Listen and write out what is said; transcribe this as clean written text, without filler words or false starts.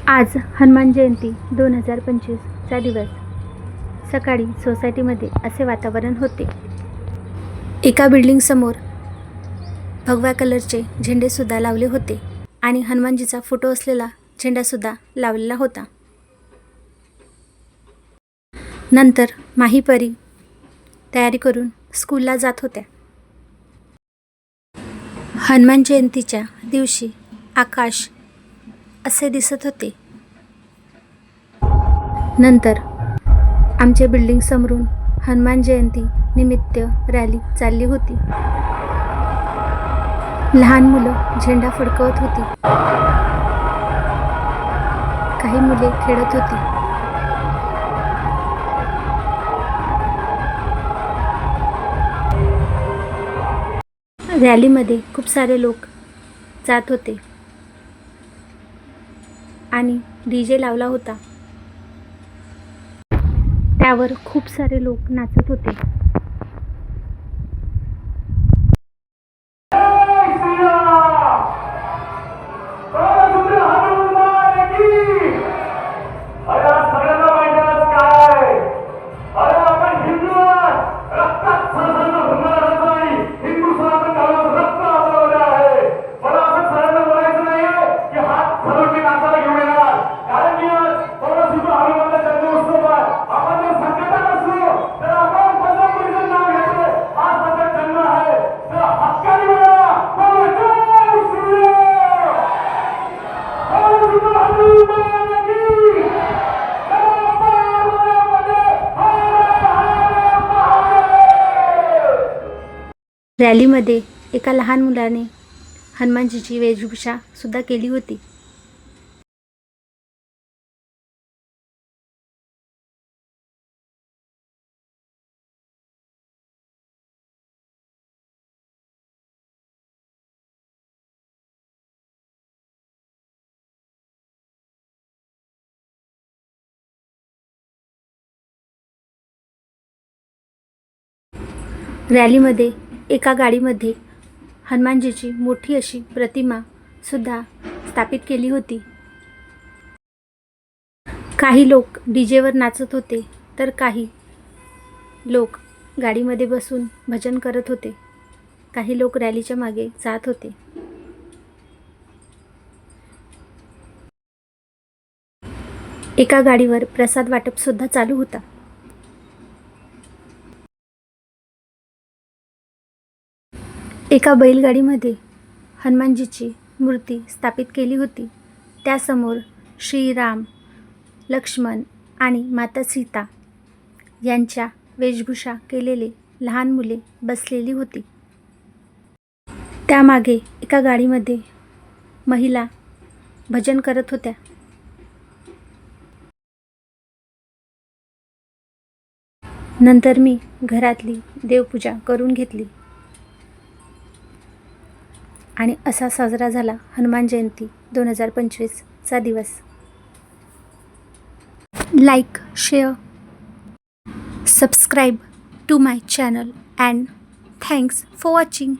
आज हनुमान जयंती 2025चा दिवस. सकाळी सोसायटीमध्ये असे वातावरण होते. एका बिल्डिंगसमोर भगव्या कलरचे झेंडेसुद्धा लावले होते आणि हनुमानजीचा फोटो असलेला झेंडासुद्धा लावलेला होता. नंतर माहीपरी तयारी करून स्कूलला जात होत्या. हनुमान जयंतीच्या दिवशी आकाश असे दिसत होते. नंतर आमच्या बिल्डिंग समोरून हनुमान जयंती निमित्त रॅली चालली होती. लहान मुलं झेंडा फडकवत होती. काही मुले खेळत होती. रॅलीमध्ये खूप सारे लोक जात होते आणि डीजे लावला होता. त्यावर खूप सारे लोक नाचत होते. रॅलीमध्ये एका लहान मुलाने हनुमानजीची वेशभूषा सुद्धा केली होती. रॅलीमध्ये एका गाडीमध्ये हनुमानजीची मोठी अशी प्रतिमा सुद्धा स्थापित केली होती. काही लोक डीजेवर नाचत होते तर काही लोक गाडीमध्ये बसून भजन करत होते. काही लोक रॅलीच्या मागे जात होते. एका गाडीवर प्रसाद वाटप सुद्धा चालू होता. एका बैलगाडीमध्ये हनुमानजीची मूर्ती स्थापित केली होती. त्यासमोर श्रीराम, लक्ष्मण आणि माता सीता यांच्या वेशभूषा केलेले लहान मुले बसलेली होती. त्यामागे एका गाडीमध्ये महिला भजन करत होत्या. नंतर मी घरातली देवपूजा करून घेतली आणि असा साजरा झाला हनुमान जयंती 2025चा दिवस. Like, share, subscribe to my channel and thanks for watching.